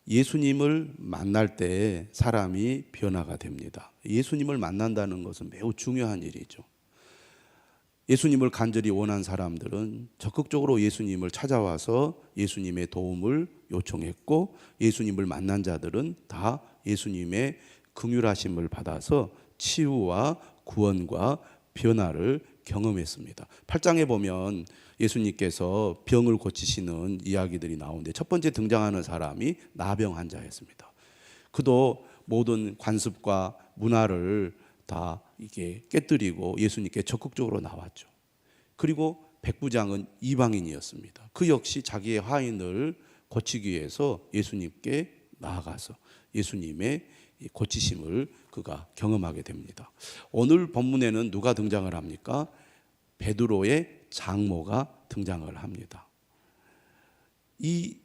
예수님을 만날 때 사람이 변화가 됩니다. 예수님을 만난다는 것은 매우 중요한 일이죠. 예수님을 간절히 원한 사람들은 적극적으로 예수님을 찾아와서 예수님의 도움을 요청했고, 예수님을 만난 자들은 다 예수님의 긍휼하심을 받아서 치유와 구원과 변화를 경험했습니다. 8장에 보면 예수님께서 병을 고치시는 이야기들이 나오는데, 첫 번째 등장하는 사람이 나병 환자였습니다. 그도 모든 관습과 문화를 다 이게 깨뜨리고 예수님께 적극적으로 나왔죠. 그리고 백부장은 이방인이었습니다. 그 역시 자기의 화인을 고치기 위해서 예수님께 나아가서 예수님의 고치심을 그가 경험하게 됩니다. 오늘 본문에는 누가 등장을 합니까? 베드로의 장모가 등장을 합니다. 이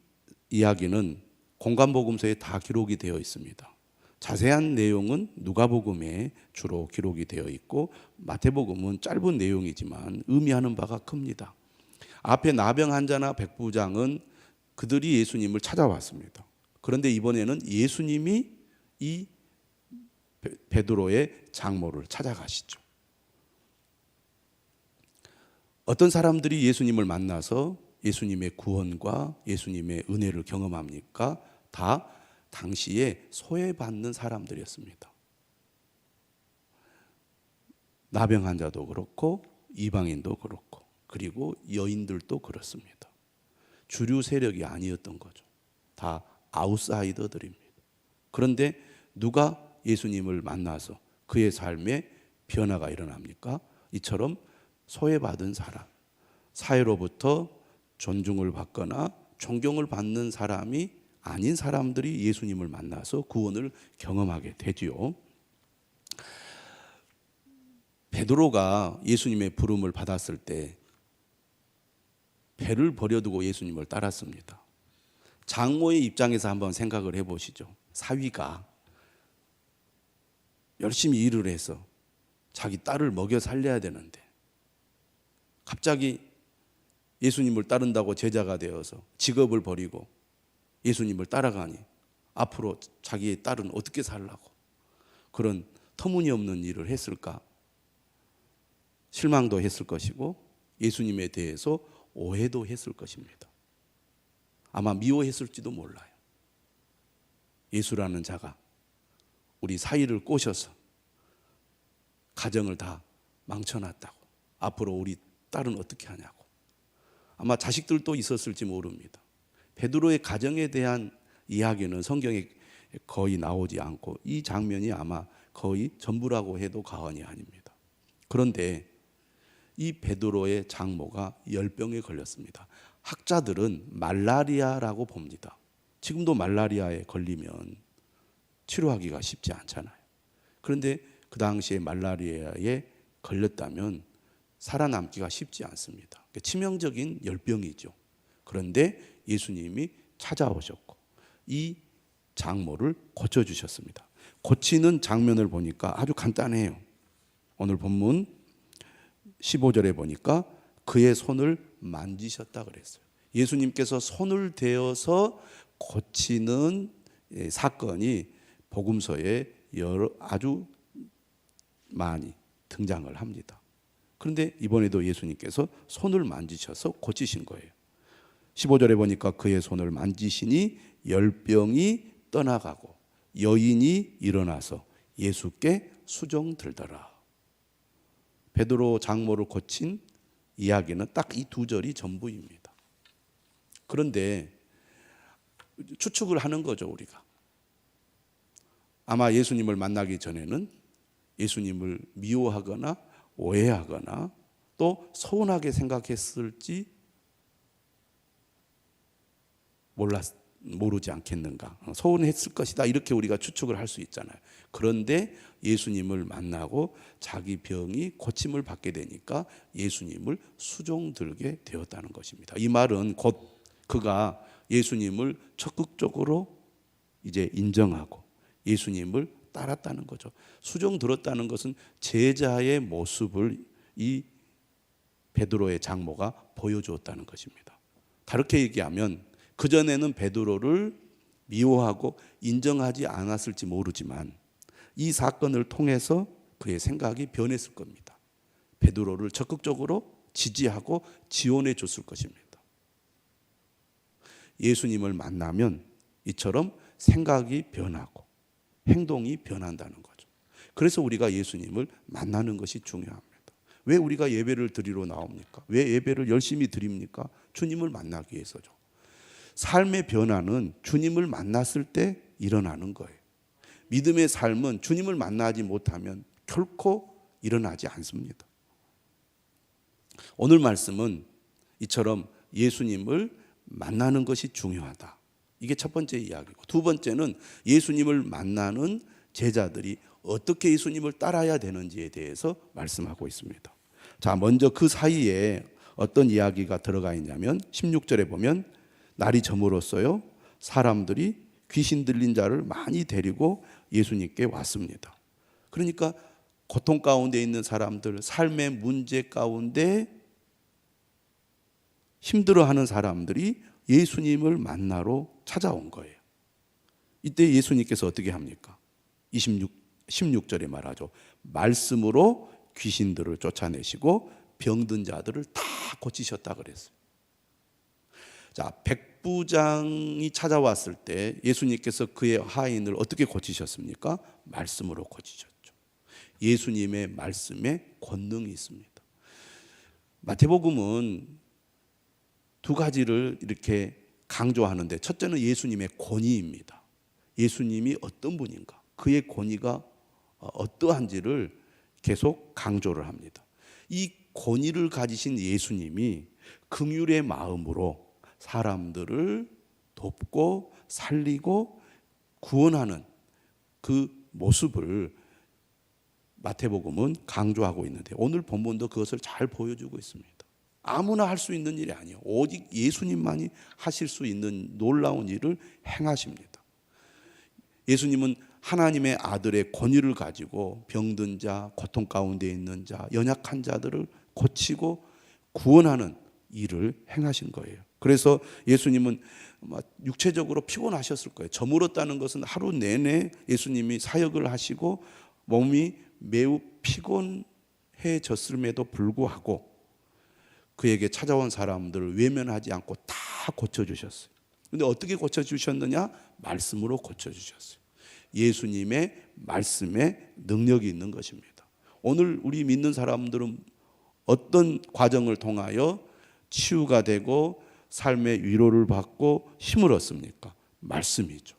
이야기는 공관복음서에 다 기록이 되어 있습니다. 자세한 내용은 누가복음에 주로 기록이 되어 있고, 마태복음은 짧은 내용이지만 의미하는 바가 큽니다. 앞에 나병 환자나 백부장은 그들이 예수님을 찾아왔습니다. 그런데 이번에는 예수님이 이 베드로의 장모를 찾아가시죠. 어떤 사람들이 예수님을 만나서 예수님의 구원과 예수님의 은혜를 경험합니까? 다 당시에 소외받는 사람들이었습니다. 나병 환자도 그렇고 이방인도 그렇고, 그리고 여인들도 그렇습니다. 주류 세력이 아니었던 거죠. 다 아웃사이더들입니다. 그런데 누가 예수님을 만나서 그의 삶에 변화가 일어납니까? 이처럼 소외받은 사람, 사회로부터 존중을 받거나 존경을 받는 사람이 아닌 사람들이 예수님을 만나서 구원을 경험하게 되지요. 베드로가 예수님의 부름을 받았을 때 배를 버려두고 예수님을 따랐습니다. 장모의 입장에서 한번 생각을 해보시죠. 사위가 열심히 일을 해서 자기 딸을 먹여 살려야 되는데 갑자기 예수님을 따른다고 제자가 되어서 직업을 버리고 예수님을 따라가니 앞으로 자기의 딸은 어떻게 살라고 그런 터무니없는 일을 했을까? 실망도 했을 것이고 예수님에 대해서 오해도 했을 것입니다. 아마 미워했을지도 몰라요. 예수라는 자가 우리 사위를 꼬셔서 가정을 다 망쳐놨다고, 앞으로 우리 딸은 어떻게 하냐고. 아마 자식들도 있었을지 모릅니다. 베드로의 가정에 대한 이야기는 성경에 거의 나오지 않고 이 장면이 아마 거의 전부라고 해도 과언이 아닙니다. 그런데 이 베드로의 장모가 열병에 걸렸습니다. 학자들은 말라리아라고 봅니다. 지금도 말라리아에 걸리면 치료하기가 쉽지 않잖아요. 그런데 그 당시에 말라리아에 걸렸다면 살아남기가 쉽지 않습니다. 치명적인 열병이죠. 그런데 예수님이 찾아오셨고 이 장모를 고쳐주셨습니다. 고치는 장면을 보니까 아주 간단해요. 오늘 본문 15절에 보니까 그의 손을 만지셨다 그랬어요. 예수님께서 손을 대어서 고치는 사건이 복음서에 아주 많이 등장을 합니다. 그런데 이번에도 예수님께서 손을 만지셔서 고치신 거예요. 15절에 보니까 그의 손을 만지시니 열병이 떠나가고 여인이 일어나서 예수께 수종들더라. 베드로 장모를 고친 이야기는 딱 이 두 절이 전부입니다. 그런데 추측을 하는 거죠, 우리가. 아마 예수님을 만나기 전에는 예수님을 미워하거나 오해하거나 또 서운하게 생각했을지 모르지 않겠는가. 서운했을 것이다, 이렇게 우리가 추측을 할 수 있잖아요. 그런데 예수님을 만나고 자기 병이 고침을 받게 되니까 예수님을 수종들게 되었다는 것입니다. 이 말은 곧 그가 예수님을 적극적으로 이제 인정하고 예수님을 따랐다는 거죠. 수종 들었다는 것은 제자의 모습을 이 베드로의 장모가 보여주었다는 것입니다. 다르게 얘기하면 그전에는 베드로를 미워하고 인정하지 않았을지 모르지만 이 사건을 통해서 그의 생각이 변했을 겁니다. 베드로를 적극적으로 지지하고 지원해 줬을 것입니다. 예수님을 만나면 이처럼 생각이 변하고 행동이 변한다는 거죠. 그래서 우리가 예수님을 만나는 것이 중요합니다. 왜 우리가 예배를 드리러 나옵니까? 왜 예배를 열심히 드립니까? 주님을 만나기 위해서죠. 삶의 변화는 주님을 만났을 때 일어나는 거예요. 믿음의 삶은 주님을 만나지 못하면 결코 일어나지 않습니다. 오늘 말씀은 이처럼 예수님을 만나는 것이 중요하다. 이게 첫 번째 이야기고, 두 번째는 예수님을 만나는 제자들이 어떻게 예수님을 따라야 되는지에 대해서 말씀하고 있습니다. 자, 먼저 그 사이에 어떤 이야기가 들어가 있냐면 16절에 보면 날이 저물었어요. 사람들이 귀신 들린 자를 많이 데리고 예수님께 왔습니다. 그러니까 고통 가운데 있는 사람들, 삶의 문제 가운데 힘들어하는 사람들이 예수님을 만나러 찾아온 거예요. 이때 예수님께서 어떻게 합니까? 16절에 말하죠. 말씀으로 귀신들을 쫓아내시고 병든 자들을 다 고치셨다 그랬어요. 자, 백부장이 찾아왔을 때 예수님께서 그의 하인을 어떻게 고치셨습니까? 말씀으로 고치셨죠. 예수님의 말씀에 권능이 있습니다. 마태복음은 두 가지를 이렇게 강조하는데, 첫째는 예수님의 권위입니다. 예수님이 어떤 분인가, 그의 권위가 어떠한지를 계속 강조를 합니다. 이 권위를 가지신 예수님이 긍휼의 마음으로 사람들을 돕고 살리고 구원하는 그 모습을 마태복음은 강조하고 있는데, 오늘 본문도 그것을 잘 보여주고 있습니다. 아무나 할 수 있는 일이 아니에요. 오직 예수님만이 하실 수 있는 놀라운 일을 행하십니다. 예수님은 하나님의 아들의 권위를 가지고 병든 자, 고통 가운데 있는 자, 연약한 자들을 고치고 구원하는 일을 행하신 거예요. 그래서 예수님은 육체적으로 피곤하셨을 거예요. 저물었다는 것은 하루 내내 예수님이 사역을 하시고 몸이 매우 피곤해졌음에도 불구하고 그에게 찾아온 사람들을 외면하지 않고 다 고쳐주셨어요. 그런데 어떻게 고쳐주셨느냐? 말씀으로 고쳐주셨어요. 예수님의 말씀에 능력이 있는 것입니다. 오늘 우리 믿는 사람들은 어떤 과정을 통하여 치유가 되고 삶의 위로를 받고 힘을 얻습니까? 말씀이죠.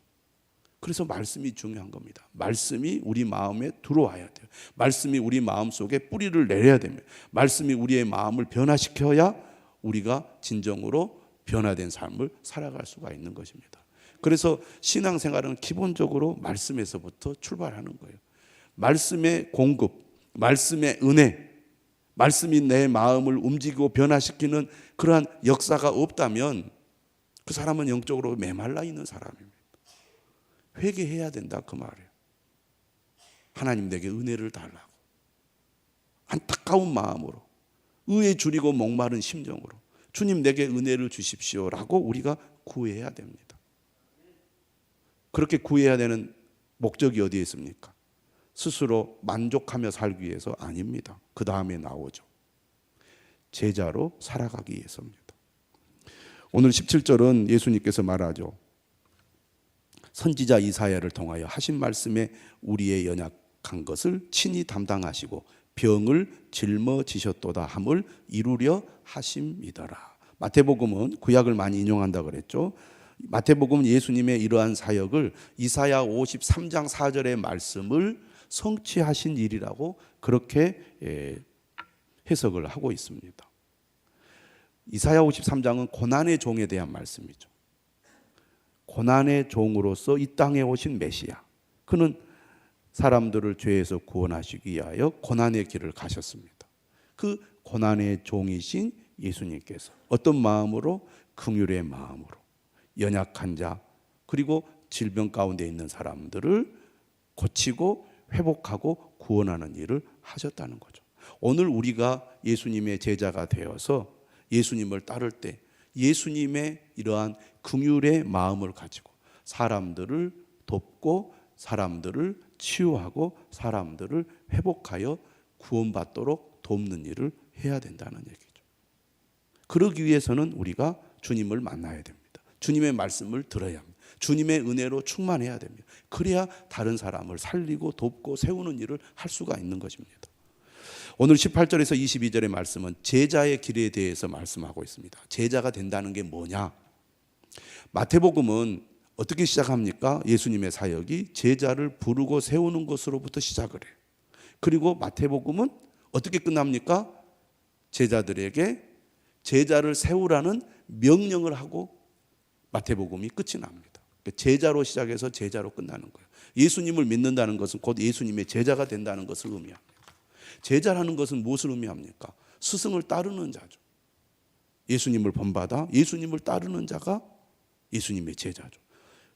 그래서 말씀이 중요한 겁니다. 말씀이 우리 마음에 들어와야 돼요. 말씀이 우리 마음 속에 뿌리를 내려야 됩니다. 말씀이 우리의 마음을 변화시켜야 우리가 진정으로 변화된 삶을 살아갈 수가 있는 것입니다. 그래서 신앙생활은 기본적으로 말씀에서부터 출발하는 거예요. 말씀의 공급, 말씀의 은혜, 말씀이 내 마음을 움직이고 변화시키는 그러한 역사가 없다면 그 사람은 영적으로 메말라 있는 사람입니다. 회개해야 된다 그 말이에요. 하나님 내게 은혜를 달라고 안타까운 마음으로, 의에 줄이고 목마른 심정으로 주님 내게 은혜를 주십시오라고 우리가 구해야 됩니다. 그렇게 구해야 되는 목적이 어디에 있습니까? 스스로 만족하며 살기 위해서 아닙니다. 그 다음에 나오죠. 제자로 살아가기 위해서입니다. 오늘 17절은 예수님께서 말하죠. 선지자 이사야를 통하여 하신 말씀에 우리의 연약한 것을 친히 담당하시고 병을 짊어지셨도다 함을 이루려 하심이더라. 마태복음은 구약을 많이 인용한다 그랬죠. 마태복음은 예수님의 이러한 사역을 이사야 53장 4절의 말씀을 성취하신 일이라고 그렇게 해석을 하고 있습니다. 이사야 53장은 고난의 종에 대한 말씀이죠. 고난의 종으로서 이 땅에 오신 메시아, 그는 사람들을 죄에서 구원하시기 위하여 고난의 길을 가셨습니다. 그 고난의 종이신 예수님께서 어떤 마음으로? 긍휼의 마음으로 연약한 자, 그리고 질병 가운데 있는 사람들을 고치고 회복하고 구원하는 일을 하셨다는 거죠. 오늘 우리가 예수님의 제자가 되어서 예수님을 따를 때 예수님의 이러한 긍휼의 마음을 가지고 사람들을 돕고 사람들을 치유하고 사람들을 회복하여 구원받도록 돕는 일을 해야 된다는 얘기죠. 그러기 위해서는 우리가 주님을 만나야 됩니다. 주님의 말씀을 들어야 합니다. 주님의 은혜로 충만해야 됩니다. 그래야 다른 사람을 살리고 돕고 세우는 일을 할 수가 있는 것입니다. 오늘 18절에서 22절의 말씀은 제자의 길에 대해서 말씀하고 있습니다. 제자가 된다는 게 뭐냐? 마태복음은 어떻게 시작합니까? 예수님의 사역이 제자를 부르고 세우는 것으로부터 시작을 해요. 그리고 마태복음은 어떻게 끝납니까? 제자들에게 제자를 세우라는 명령을 하고 마태복음이 끝이 납니다. 제자로 시작해서 제자로 끝나는 거예요. 예수님을 믿는다는 것은 곧 예수님의 제자가 된다는 것을 의미합니다. 제자라는 것은 무엇을 의미합니까? 스승을 따르는 자죠. 예수님을 본받아 예수님을 따르는 자가 예수님의 제자죠.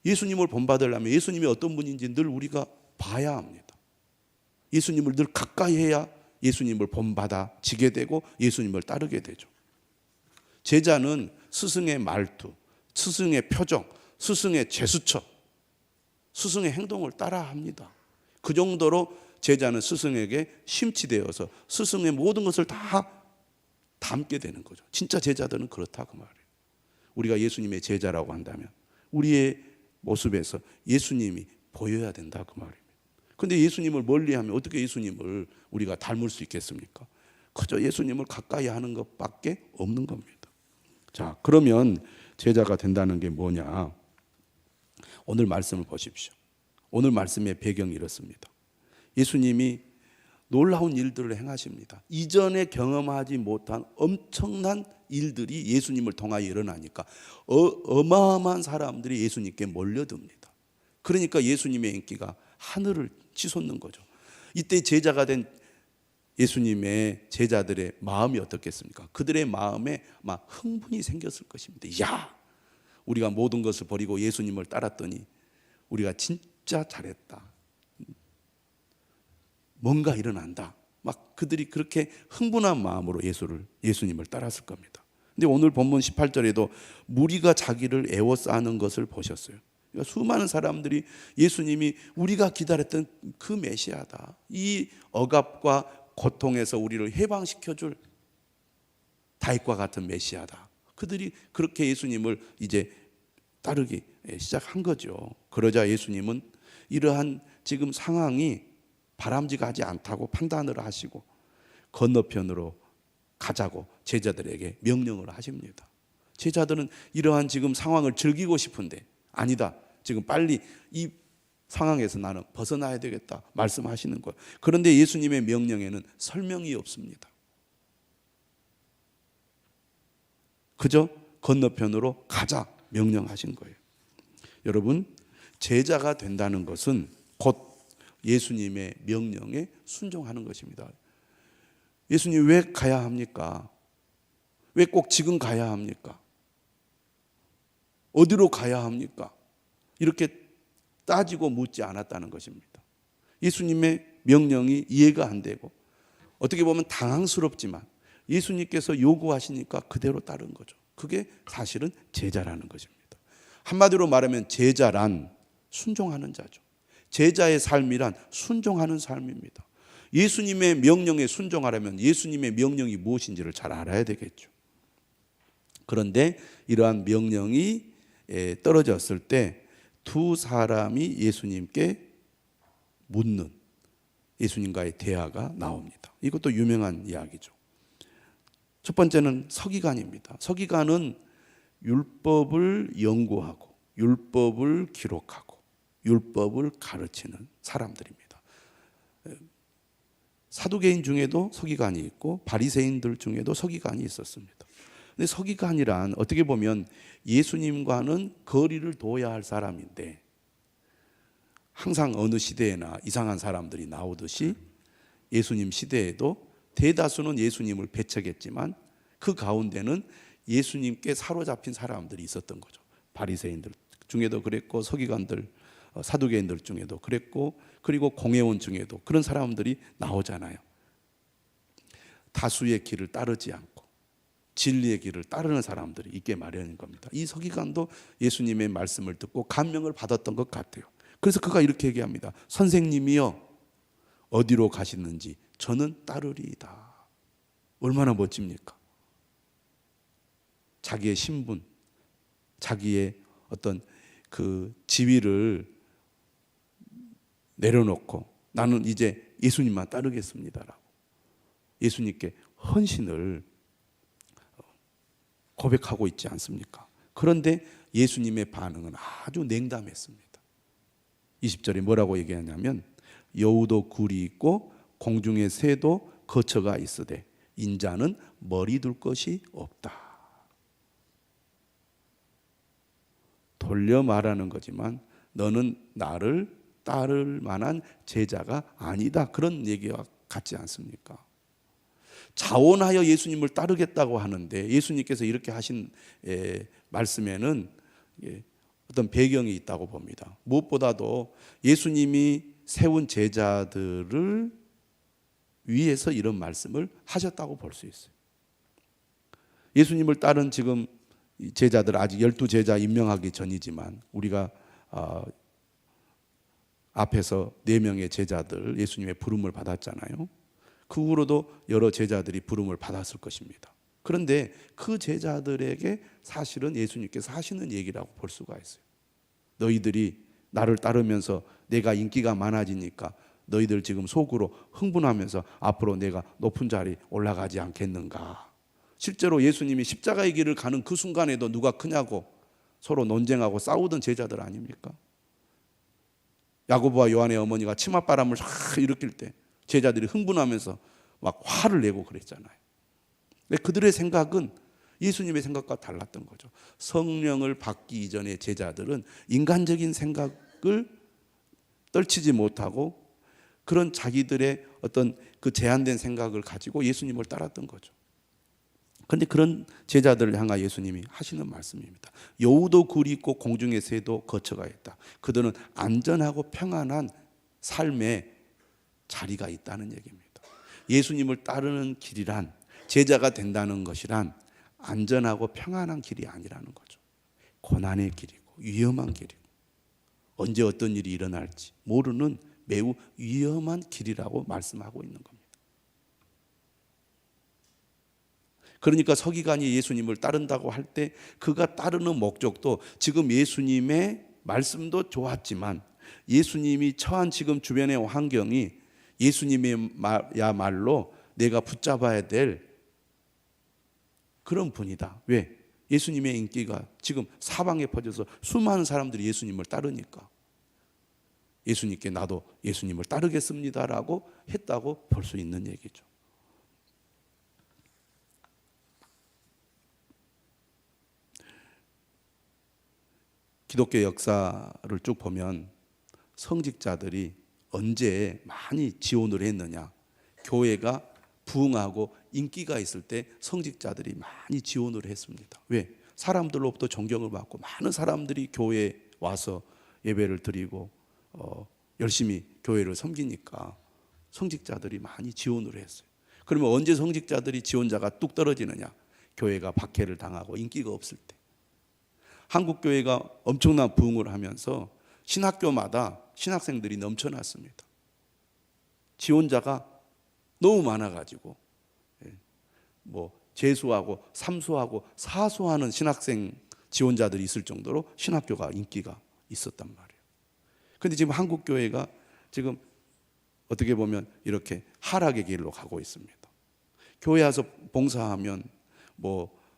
예수님을 본받으려면 예수님이 어떤 분인지 늘 우리가 봐야 합니다. 예수님을 늘 가까이 해야 예수님을 본받아 지게 되고 예수님을 따르게 되죠. 제자는 스승의 말투, 스승의 표정, 스승의 제스처, 스승의 행동을 따라합니다. 그 정도로 제자는 스승에게 심취되어서 스승의 모든 것을 다 담게 되는 거죠. 진짜 제자들은 그렇다 그 말이에요. 우리가 예수님의 제자라고 한다면 우리의 모습에서 예수님이 보여야 된다 그 말입니다. 그런데 예수님을 멀리하면 어떻게 예수님을 우리가 닮을 수 있겠습니까? 그저 예수님을 가까이 하는 것밖에 없는 겁니다. 자, 그러면 제자가 된다는 게 뭐냐? 오늘 말씀을 보십시오. 오늘 말씀의 배경이 이렇습니다. 예수님이 놀라운 일들을 행하십니다. 이전에 경험하지 못한 엄청난 일들이 예수님을 통하여 일어나니까 어마어마한 사람들이 예수님께 몰려듭니다. 그러니까 예수님의 인기가 하늘을 치솟는 거죠. 이때 제자가 된 예수님의 제자들의 마음이 어떻겠습니까? 그들의 마음에 막 흥분이 생겼을 것입니다. 야, 우리가 모든 것을 버리고 예수님을 따랐더니 우리가 진짜 잘했다. 뭔가 일어난다. 막 그들이 그렇게 흥분한 마음으로 예수님을 따랐을 겁니다. 근데 오늘 본문 18절에도 무리가 자기를 애워싸는 것을 보셨어요. 그러니까 수많은 사람들이 예수님이 우리가 기다렸던 그 메시아다. 이 억압과 고통에서 우리를 해방시켜줄 다윗과 같은 메시아다. 그들이 그렇게 예수님을 이제 따르기 시작한 거죠. 그러자 예수님은 이러한 지금 상황이 바람직하지 않다고 판단을 하시고 건너편으로 가자고 제자들에게 명령을 하십니다. 제자들은 이러한 지금 상황을 즐기고 싶은데 아니다. 지금 빨리 이 상황에서 나는 벗어나야 되겠다 말씀하시는 거예요. 그런데 예수님의 명령에는 설명이 없습니다. 그저 건너편으로 가자 명령하신 거예요. 여러분, 제자가 된다는 것은 곧 예수님의 명령에 순종하는 것입니다. 예수님 왜 가야 합니까? 왜 꼭 지금 가야 합니까? 어디로 가야 합니까? 이렇게 따지고 묻지 않았다는 것입니다. 예수님의 명령이 이해가 안 되고 어떻게 보면 당황스럽지만 예수님께서 요구하시니까 그대로 따른 거죠. 그게 사실은 제자라는 것입니다. 한마디로 말하면 제자란 순종하는 자죠. 제자의 삶이란 순종하는 삶입니다. 예수님의 명령에 순종하려면 예수님의 명령이 무엇인지를 잘 알아야 되겠죠. 그런데 이러한 명령이 떨어졌을 때 두 사람이 예수님께 묻는 예수님과의 대화가 나옵니다. 이것도 유명한 이야기죠. 첫 번째는 서기관입니다. 서기관은 율법을 연구하고 율법을 기록하고 율법을 가르치는 사람들입니다. 사두개인 중에도 서기관이 있고 바리새인들 중에도 서기관이 있었습니다. 근데 서기관이란 어떻게 보면 예수님과는 거리를 둬야 할 사람인데 항상 어느 시대에나 이상한 사람들이 나오듯이 예수님 시대에도 대다수는 예수님을 배척했지만 그 가운데는 예수님께 사로잡힌 사람들이 있었던 거죠. 바리새인들 중에도 그랬고 서기관들, 사두개인들 중에도 그랬고 그리고 공회원 중에도 그런 사람들이 나오잖아요. 다수의 길을 따르지 않고 진리의 길을 따르는 사람들이 있게 마련인 겁니다. 이 서기관도 예수님의 말씀을 듣고 감명을 받았던 것 같아요. 그래서 그가 이렇게 얘기합니다. 선생님이여 어디로 가시는지 저는 따르리이다. 얼마나 멋집니까? 자기의 신분, 자기의 어떤 그 지위를 내려놓고 나는 이제 예수님만 따르겠습니다라고 예수님께 헌신을 고백하고 있지 않습니까? 그런데 예수님의 반응은 아주 냉담했습니다. 20절에 뭐라고 얘기하냐면 여우도 굴이 있고 공중의 새도 거처가 있으되 인자는 머리 둘 것이 없다. 돌려 말하는 거지만 너는 나를 따를 만한 제자가 아니다. 그런 얘기와 같지 않습니까? 자원하여 예수님을 따르겠다고 하는데 예수님께서 이렇게 하신 말씀에는 어떤 배경이 있다고 봅니다. 무엇보다도 예수님이 세운 제자들을 위해서 이런 말씀을 하셨다고 볼 수 있어요. 예수님을 따른 지금 제자들 아직 12제자 임명하기 전이지만 우리가 앞에서 4명의 제자들 예수님의 부름을 받았잖아요. 그 후로도 여러 제자들이 부름을 받았을 것입니다. 그런데 그 제자들에게 사실은 예수님께서 하시는 얘기라고 볼 수가 있어요. 너희들이 나를 따르면서 내가 인기가 많아지니까 너희들 지금 속으로 흥분하면서 앞으로 내가 높은 자리 올라가지 않겠는가. 실제로 예수님이 십자가의 길을 가는 그 순간에도 누가 크냐고 서로 논쟁하고 싸우던 제자들 아닙니까? 야고보와 요한의 어머니가 치맛바람을 확 일으킬 때 제자들이 흥분하면서 막 화를 내고 그랬잖아요. 근데 그들의 생각은 예수님의 생각과 달랐던 거죠. 성령을 받기 이전의 제자들은 인간적인 생각을 떨치지 못하고 그런 자기들의 어떤 그 제한된 생각을 가지고 예수님을 따랐던 거죠. 그런데 그런 제자들을 향하 예수님이 하시는 말씀입니다. 여우도 굴이 있고 공중의 새도 거처가 있다. 그들은 안전하고 평안한 삶의 자리가 있다는 얘기입니다. 예수님을 따르는 길이란 제자가 된다는 것이란 안전하고 평안한 길이 아니라는 거죠. 고난의 길이고 위험한 길이고 언제 어떤 일이 일어날지 모르는 매우 위험한 길이라고 말씀하고 있는 겁니다. 그러니까 서기관이 예수님을 따른다고 할 때 그가 따르는 목적도 지금 예수님의 말씀도 좋았지만 예수님이 처한 지금 주변의 환경이 예수님이야말로 내가 붙잡아야 될 그런 분이다. 왜? 예수님의 인기가 지금 사방에 퍼져서 수많은 사람들이 예수님을 따르니까 예수님께 나도 예수님을 따르겠습니다라고 했다고 볼 수 있는 얘기죠. 기독교 역사를 쭉 보면 성직자들이 언제 많이 지원을 했느냐. 교회가 부흥하고 인기가 있을 때 성직자들이 많이 지원을 했습니다. 왜? 사람들로부터 존경을 받고 많은 사람들이 교회에 와서 예배를 드리고 열심히 교회를 섬기니까 성직자들이 많이 지원을 했어요. 그러면 언제 성직자들이 지원자가 뚝 떨어지느냐? 교회가 박해를 당하고 인기가 없을 때. 한국 교회가 엄청난 부흥을 하면서 신학교마다 신학생들이 넘쳐났습니다. 지원자가 너무 많아가지고 재수하고 삼수하고 사수하는 신학생 지원자들이 있을 정도로 신학교가 인기가 있었단 말이에요. 그런데 지금 한국 교회가 지금 어떻게 보면 이렇게 하락의 길로 가고 있습니다. 교회 와서 봉사하면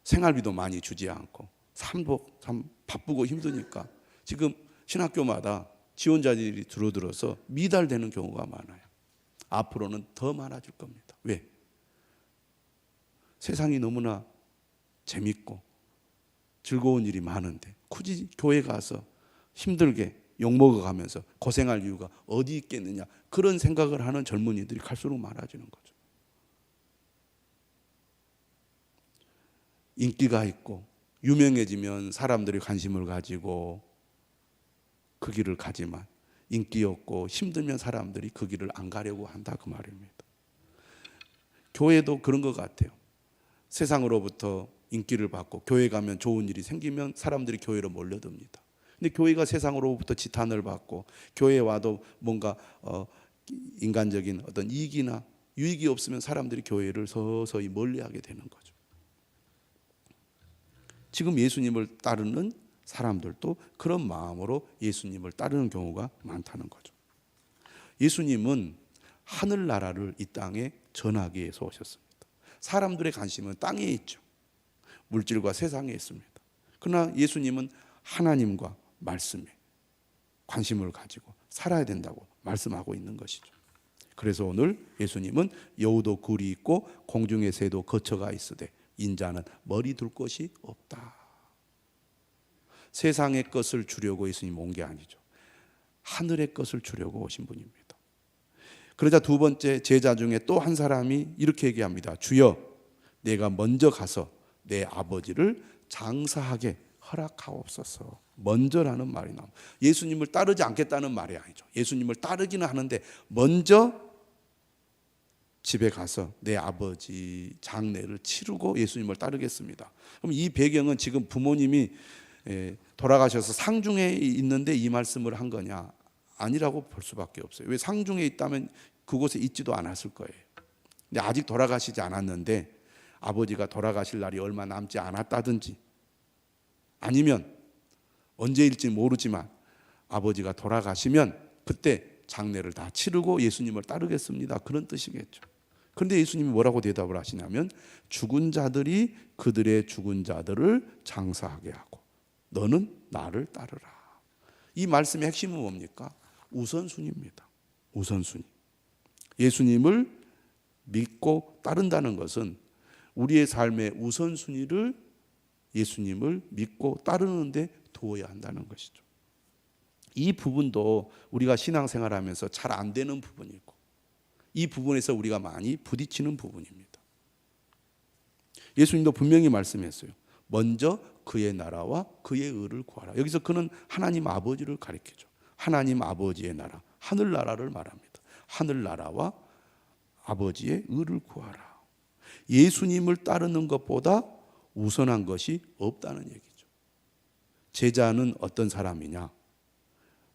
생활비도 많이 주지 않고 삶도 참 바쁘고 힘드니까 지금 신학교마다 지원자들이 줄어들어서 미달되는 경우가 많아요. 앞으로는 더 많아질 겁니다. 왜? 세상이 너무나 재밌고 즐거운 일이 많은데 굳이 교회 가서 힘들게 욕먹어가면서 고생할 이유가 어디 있겠느냐, 그런 생각을 하는 젊은이들이 갈수록 많아지는 거죠. 인기가 있고 유명해지면 사람들이 관심을 가지고 그 길을 가지만 인기 없고 힘들면 사람들이 그 길을 안 가려고 한다, 그 말입니다. 교회도 그런 것 같아요. 세상으로부터 인기를 받고 교회 가면 좋은 일이 생기면 사람들이 교회로 몰려듭니다. 근데 교회가 세상으로부터 지탄을 받고 교회에 와도 뭔가 인간적인 어떤 이익이나 유익이 없으면 사람들이 교회를 서서히 멀리하게 되는 거죠. 지금 예수님을 따르는 사람들도 그런 마음으로 예수님을 따르는 경우가 많다는 거죠. 예수님은 하늘나라를 이 땅에 전하기 위해서 오셨습니다. 사람들의 관심은 땅에 있죠. 물질과 세상에 있습니다. 그러나 예수님은 하나님과 말씀에 관심을 가지고 살아야 된다고 말씀하고 있는 것이죠. 그래서 오늘 예수님은 여우도 굴이 있고 공중의 새도 거처가 있으되 인자는 머리 둘 곳이 없다. 세상의 것을 주려고 예수님 온 게 아니죠. 하늘의 것을 주려고 오신 분입니다. 그러자 두 번째 제자 중에 또 한 사람이 이렇게 얘기합니다. 주여, 내가 먼저 가서 내 아버지를 장사하게 허락하옵소서. 먼저라는 말이 나옵니다. 예수님을 따르지 않겠다는 말이 아니죠. 예수님을 따르기는 하는데 먼저 집에 가서 내 아버지 장례를 치르고 예수님을 따르겠습니다. 그럼 이 배경은 지금 부모님이 돌아가셔서 상중에 있는데 이 말씀을 한 거냐? 아니라고 볼 수밖에 없어요. 왜 상중에 있다면 그곳에 있지도 않았을 거예요. 근데 아직 돌아가시지 않았는데 아버지가 돌아가실 날이 얼마 남지 않았다든지 아니면 언제일지 모르지만 아버지가 돌아가시면 그때 장례를 다 치르고 예수님을 따르겠습니다. 그런 뜻이겠죠. 그런데 예수님이 뭐라고 대답을 하시냐면 죽은 자들이 그들의 죽은 자들을 장사하게 하고 너는 나를 따르라. 이 말씀의 핵심은 뭡니까? 우선순위입니다. 우선순위. 예수님을 믿고 따른다는 것은 우리의 삶의 우선순위를 예수님을 믿고 따르는데 두어야 한다는 것이죠. 이 부분도 우리가 신앙생활하면서 잘 안 되는 부분이고 이 부분에서 우리가 많이 부딪히는 부분입니다. 예수님도 분명히 말씀했어요. 먼저 그의 나라와 그의 의를 구하라. 여기서 그는 하나님 아버지를 가리키죠. 하나님 아버지의 나라, 하늘나라를 말합니다. 하늘나라와 아버지의 의를 구하라. 예수님을 따르는 것보다 우선한 것이 없다는 얘기죠. 제자는 어떤 사람이냐?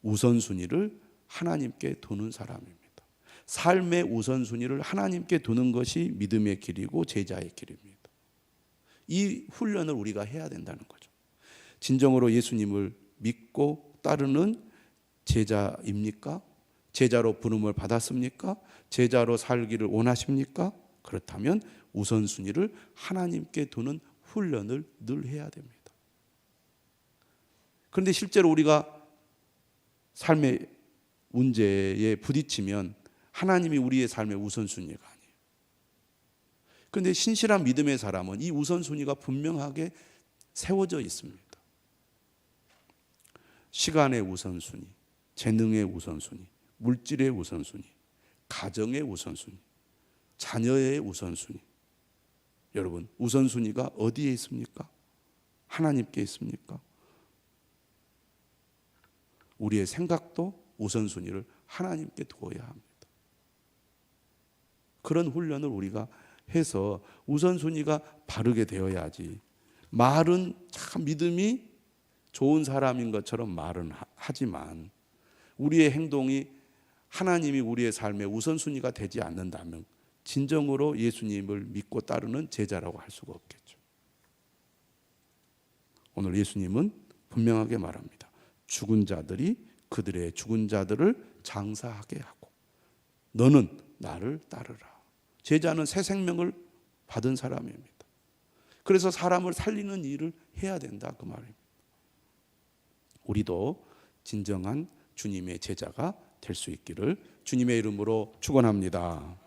우선순위를 하나님께 두는 사람입니다. 삶의 우선순위를 하나님께 두는 것이 믿음의 길이고 제자의 길입니다. 이 훈련을 우리가 해야 된다는 거죠. 진정으로 예수님을 믿고 따르는 제자입니까? 제자로 부름을 받았습니까? 제자로 살기를 원하십니까? 그렇다면 우선순위를 하나님께 두는 훈련을 늘 해야 됩니다. 그런데 실제로 우리가 삶의 문제에 부딪히면 하나님이 우리의 삶의 우선순위가 아니에요. 그런데 신실한 믿음의 사람은 이 우선순위가 분명하게 세워져 있습니다. 시간의 우선순위, 재능의 우선순위, 물질의 우선순위, 가정의 우선순위, 자녀의 우선순위. 여러분, 우선순위가 어디에 있습니까? 하나님께 있습니까? 우리의 생각도 우선순위를 하나님께 두어야 합니다. 그런 훈련을 우리가 해서 우선순위가 바르게 되어야지. 말은 참 믿음이 좋은 사람인 것처럼 말은 하지만 우리의 행동이 하나님이 우리의 삶의 우선순위가 되지 않는다면 진정으로 예수님을 믿고 따르는 제자라고 할 수가 없겠죠. 오늘 예수님은 분명하게 말합니다. 죽은 자들이 그들의 죽은 자들을 장사하게 하고 너는 나를 따르라. 제자는 새 생명을 받은 사람입니다. 그래서 사람을 살리는 일을 해야 된다 그 말입니다. 우리도 진정한 주님의 제자가 될 수 있기를 주님의 이름으로 축원합니다.